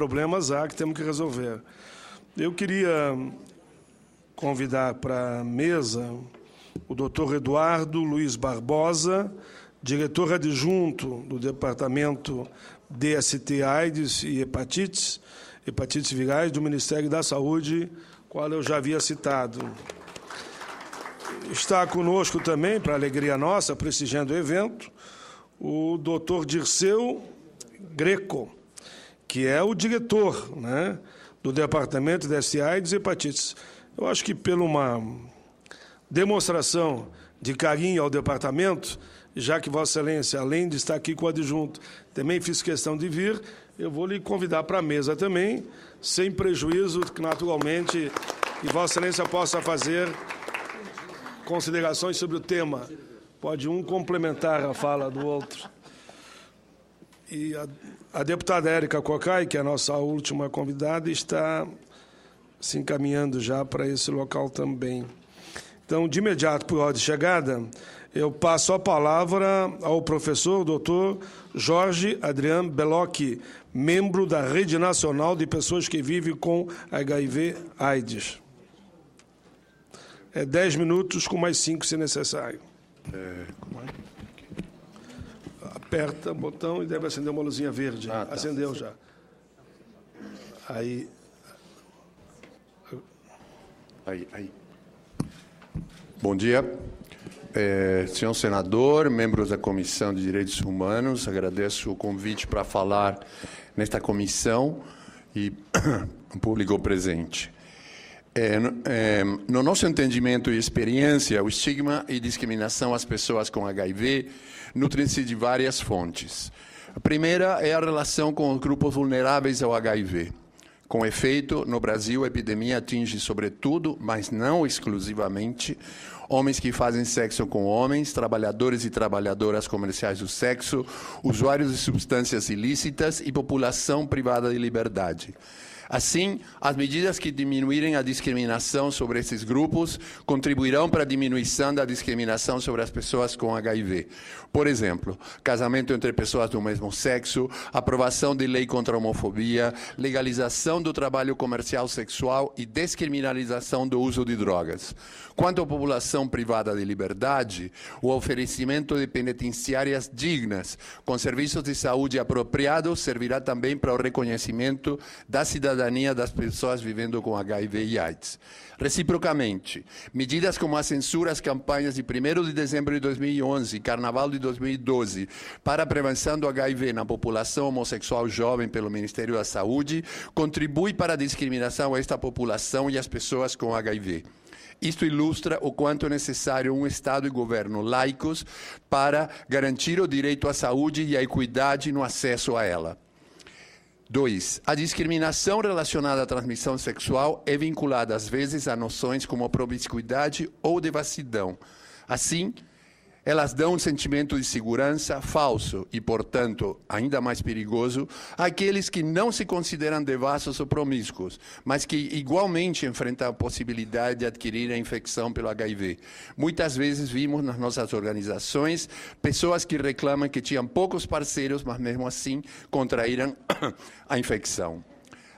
problemas há que temos que resolver. Eu queria convidar para a mesa o doutor Eduardo Luiz Barbosa, diretor adjunto do Departamento DST-AIDS e hepatites virais do Ministério da Saúde, qual eu já havia citado. Está conosco também, para alegria nossa, prestigiando o evento, o doutor Dirceu Greco, que é o diretor, né, do Departamento de AIDS e hepatites. Eu acho que, pela uma demonstração de carinho ao departamento, já que Vossa Excelência, além de estar aqui com o adjunto, também fiz questão de vir, eu vou lhe convidar para a mesa também, sem prejuízo, que naturalmente, que Vossa Excelência possa fazer considerações sobre o tema. Pode um complementar a fala do outro. E a deputada Érica Cocai, que é a nossa última convidada, está se encaminhando já para esse local também. Então, de imediato, por ordem de chegada, eu passo a palavra ao professor doutor Jorge Adriano Bellocchi, membro da Rede Nacional de Pessoas que Vivem com HIV/AIDS. 10 minutos, com mais 5, se necessário. Aperta o botão e deve acender uma luzinha verde. Tá. Acendeu já. Aí. Bom dia. Senhor senador, membros da Comissão de Direitos Humanos, agradeço o convite para falar nesta comissão e o público presente. No nosso entendimento e experiência, o estigma e discriminação às pessoas com HIV nutrem-se de várias fontes. A primeira é a relação com os grupos vulneráveis ao HIV. Com efeito, no Brasil, a epidemia atinge, sobretudo, mas não exclusivamente, homens que fazem sexo com homens, trabalhadores e trabalhadoras comerciais do sexo, usuários de substâncias ilícitas e população privada de liberdade. Assim, as medidas que diminuírem a discriminação sobre esses grupos contribuirão para a diminuição da discriminação sobre as pessoas com HIV. Por exemplo, casamento entre pessoas do mesmo sexo, aprovação de lei contra a homofobia, legalização do trabalho comercial sexual e descriminalização do uso de drogas. Quanto à população privada de liberdade, o oferecimento de penitenciárias dignas, com serviços de saúde apropriados, servirá também para o reconhecimento da cidadania das pessoas vivendo com HIV e AIDS. Reciprocamente, medidas como a censura às campanhas de 1º de dezembro de 2011 e Carnaval de 2012 para a prevenção do HIV na população homossexual jovem pelo Ministério da Saúde contribui para a discriminação a esta população e as pessoas com HIV. Isto ilustra o quanto é necessário um Estado e governo laicos para garantir o direito à saúde e à equidade no acesso a ela. 2. A discriminação relacionada à transmissão sexual é vinculada, às vezes, a noções como promiscuidade ou devassidão. Assim, elas dão um sentimento de segurança falso e, portanto, ainda mais perigoso, àqueles que não se consideram devassos ou promíscuos, mas que igualmente enfrentam a possibilidade de adquirir a infecção pelo HIV. Muitas vezes vimos nas nossas organizações pessoas que reclamam que tinham poucos parceiros, mas mesmo assim contraíram a infecção.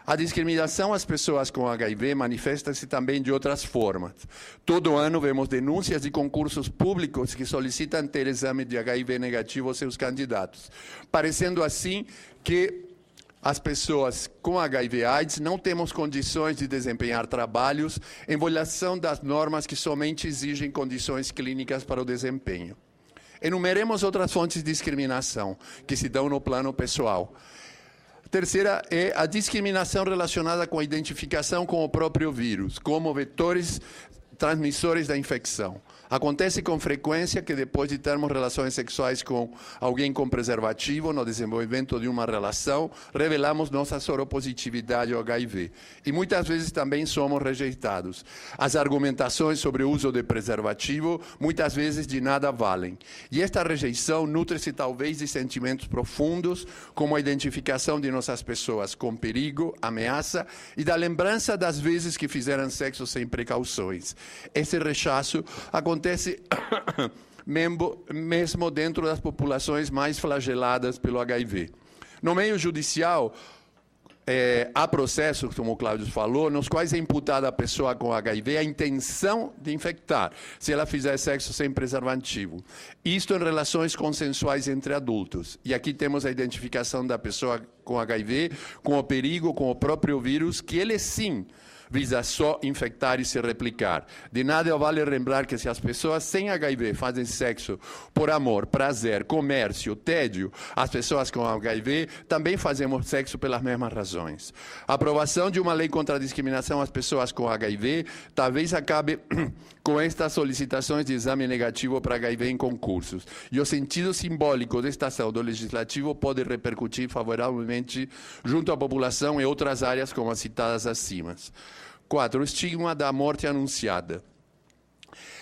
A discriminação às pessoas com HIV manifesta-se também de outras formas. Todo ano vemos denúncias de concursos públicos que solicitam ter exame de HIV negativo aos seus candidatos, parecendo assim que as pessoas com HIV/AIDS não temos condições de desempenhar trabalhos em violação das normas que somente exigem condições clínicas para o desempenho. Enumeremos outras fontes de discriminação que se dão no plano pessoal. A terceira é a discriminação relacionada com a identificação com o próprio vírus, como vetores transmissores da infecção. Acontece com frequência que depois de termos relações sexuais com alguém com preservativo, no desenvolvimento de uma relação, revelamos nossa soropositividade ao HIV. E muitas vezes também somos rejeitados. As argumentações sobre o uso de preservativo muitas vezes de nada valem. E esta rejeição nutre-se talvez de sentimentos profundos, como a identificação de nossas pessoas com perigo, ameaça e da lembrança das vezes que fizeram sexo sem precauções. Esse rechaço acontece mesmo dentro das populações mais flageladas pelo HIV. No meio judicial, há processos, como o Cláudio falou, nos quais é imputada à pessoa com HIV a intenção de infectar, se ela fizer sexo sem preservativo. Isto em relações consensuais entre adultos. E aqui temos a identificação da pessoa com HIV, com o perigo, com o próprio vírus, que ele sim visa só infectar e se replicar. De nada vale lembrar que se as pessoas sem HIV fazem sexo por amor, prazer, comércio, tédio, as pessoas com HIV também fazemos sexo pelas mesmas razões. A aprovação de uma lei contra a discriminação às pessoas com HIV talvez acabe com estas solicitações de exame negativo para HIV em concursos. E o sentido simbólico desta ação do Legislativo pode repercutir favoravelmente junto à população em outras áreas como as citadas acima. 4. O estigma da morte anunciada.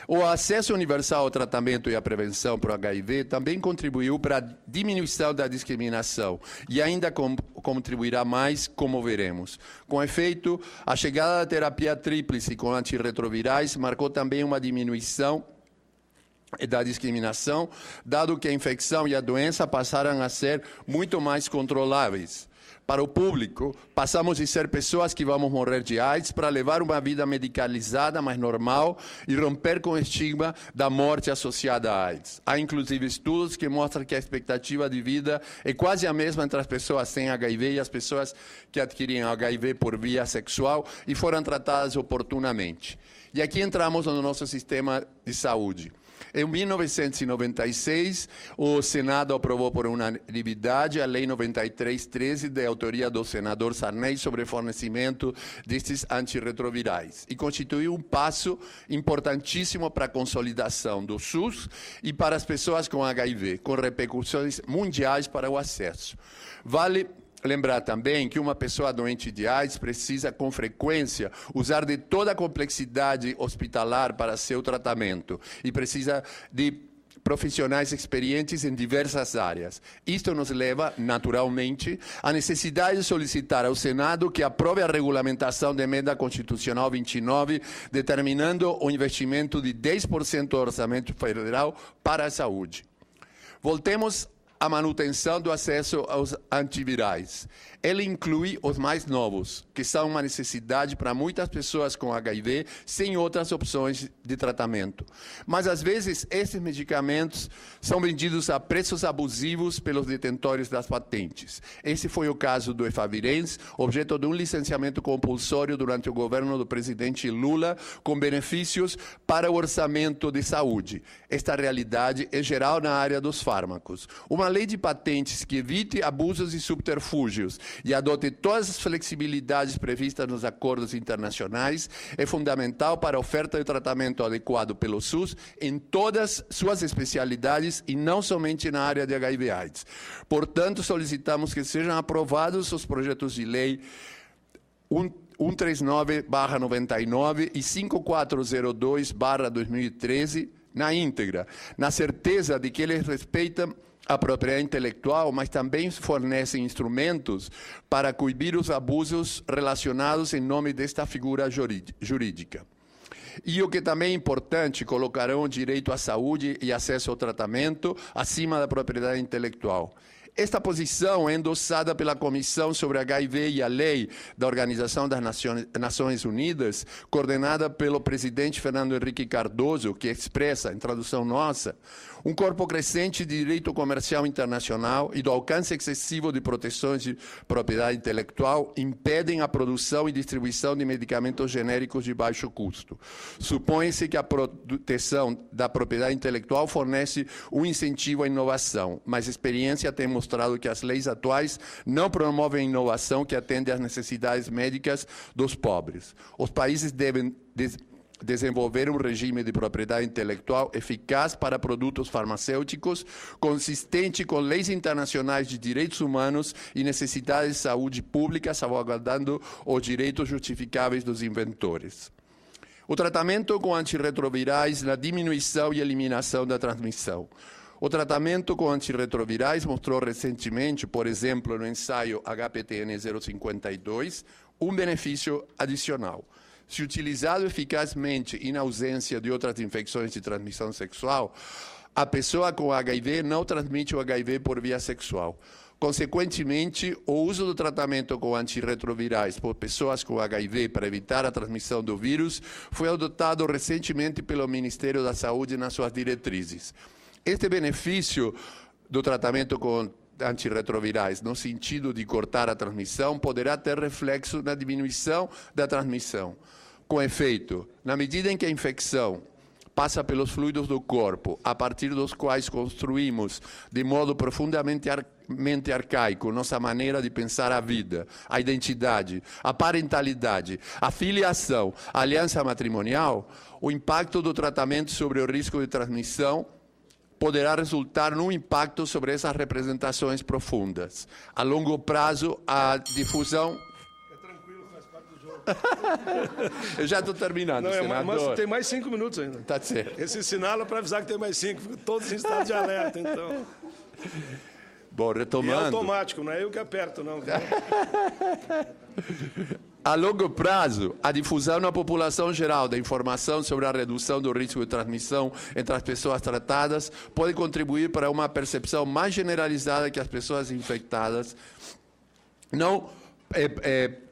O acesso universal ao tratamento e à prevenção para o HIV também contribuiu para a diminuição da discriminação e ainda contribuirá mais, como veremos. Com efeito, a chegada da terapia tríplice com antirretrovirais marcou também uma diminuição da discriminação, dado que a infecção e a doença passaram a ser muito mais controláveis. Para o público, passamos de ser pessoas que vamos morrer de AIDS para levar uma vida medicalizada, mais normal, e romper com o estigma da morte associada à AIDS. Há, inclusive, estudos que mostram que a expectativa de vida é quase a mesma entre as pessoas sem HIV e as pessoas que adquirem HIV por via sexual e foram tratadas oportunamente. E aqui entramos no nosso sistema de saúde. Em 1996, o Senado aprovou por unanimidade a Lei 93/13, de autoria do senador Sarney, sobre fornecimento destes antirretrovirais, e constituiu um passo importantíssimo para a consolidação do SUS e para as pessoas com HIV, com repercussões mundiais para o acesso. Vale lembrar também que uma pessoa doente de AIDS precisa, com frequência, usar de toda a complexidade hospitalar para seu tratamento e precisa de profissionais experientes em diversas áreas. Isto nos leva, naturalmente, à necessidade de solicitar ao Senado que aprove a regulamentação da Emenda Constitucional 29, determinando o investimento de 10% do orçamento federal para a saúde. Voltemos a manutenção do acesso aos antivirais. Ele inclui os mais novos, que são uma necessidade para muitas pessoas com HIV, sem outras opções de tratamento. Mas, às vezes, esses medicamentos são vendidos a preços abusivos pelos detentores das patentes. Esse foi o caso do Efavirenz, objeto de um licenciamento compulsório durante o governo do presidente Lula, com benefícios para o orçamento de saúde. Esta realidade é geral na área dos fármacos. Uma lei de patentes que evite abusos e subterfúgios e adote todas as flexibilidades previstas nos acordos internacionais é fundamental para a oferta de tratamento adequado pelo SUS em todas suas especialidades e não somente na área de HIV/AIDS. Portanto, solicitamos que sejam aprovados os projetos de lei 139/99 e 5402/2013 na íntegra, na certeza de que eles respeitam a propriedade intelectual, mas também fornecem instrumentos para coibir os abusos relacionados em nome desta figura jurídica. E o que também é importante, colocarão o direito à saúde e acesso ao tratamento acima da propriedade intelectual. Esta posição é endossada pela Comissão sobre HIV e a Lei da Organização das Nações Unidas, coordenada pelo presidente Fernando Henrique Cardoso, que expressa, em tradução nossa, um corpo crescente de direito comercial internacional e do alcance excessivo de proteções de propriedade intelectual impedem a produção e distribuição de medicamentos genéricos de baixo custo. Supõe-se que a proteção da propriedade intelectual fornece um incentivo à inovação, mas a experiência tem mostrado que as leis atuais não promovem a inovação que atende às necessidades médicas dos pobres. Os países devem desenvolver um regime de propriedade intelectual eficaz para produtos farmacêuticos, consistente com leis internacionais de direitos humanos e necessidades de saúde pública, salvaguardando os direitos justificáveis dos inventores. O tratamento com antirretrovirais na diminuição e eliminação da transmissão. O tratamento com antirretrovirais mostrou recentemente, por exemplo, no ensaio HPTN 052, um benefício adicional. Se utilizado eficazmente em ausência de outras infecções de transmissão sexual, a pessoa com HIV não transmite o HIV por via sexual. Consequentemente, o uso do tratamento com antirretrovirais por pessoas com HIV para evitar a transmissão do vírus foi adotado recentemente pelo Ministério da Saúde nas suas diretrizes. Este benefício do tratamento com antirretrovirais, no sentido de cortar a transmissão, poderá ter reflexo na diminuição da transmissão. Com efeito, na medida em que a infecção passa pelos fluidos do corpo, a partir dos quais construímos, de modo profundamente arcaico, nossa maneira de pensar a vida, a identidade, a parentalidade, a filiação, a aliança matrimonial, o impacto do tratamento sobre o risco de transmissão poderá resultar num impacto sobre essas representações profundas. A longo prazo, a difusão... Eu já estou terminando, senador. Mas tem mais 5 minutos ainda. Tá certo. Esse sinal é para avisar que tem mais 5, todos em estado de alerta, então. Bom, retomando. E é automático, não é eu que aperto, não. A longo prazo, a difusão na população geral da informação sobre a redução do risco de transmissão entre as pessoas tratadas pode contribuir para uma percepção mais generalizada que as pessoas infectadas não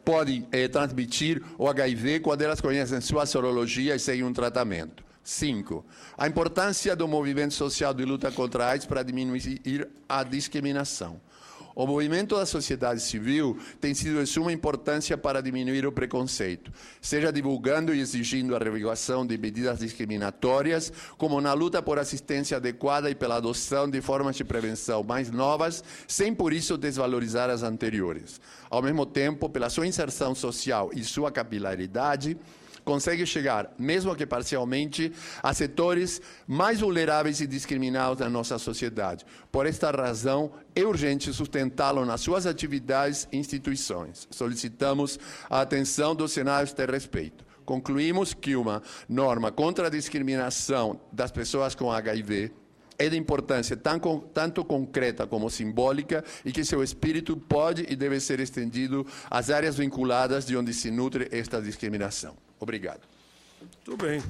podem transmitir o HIV quando elas conhecem sua sorologia e seguem um tratamento. 5. A importância do movimento social de luta contra a AIDS para diminuir a discriminação. O movimento da sociedade civil tem sido de suma importância para diminuir o preconceito, seja divulgando e exigindo a revogação de medidas discriminatórias, como na luta por assistência adequada e pela adoção de formas de prevenção mais novas, sem por isso desvalorizar as anteriores. Ao mesmo tempo, pela sua inserção social e sua capilaridade, consegue chegar, mesmo que parcialmente, a setores mais vulneráveis e discriminados da nossa sociedade. Por esta razão, é urgente sustentá-lo nas suas atividades e instituições. Solicitamos a atenção do Senado a este respeito. Concluímos que uma norma contra a discriminação das pessoas com HIV é de importância tanto concreta como simbólica e que seu espírito pode e deve ser estendido às áreas vinculadas de onde se nutre esta discriminação. Obrigado. Tudo bem.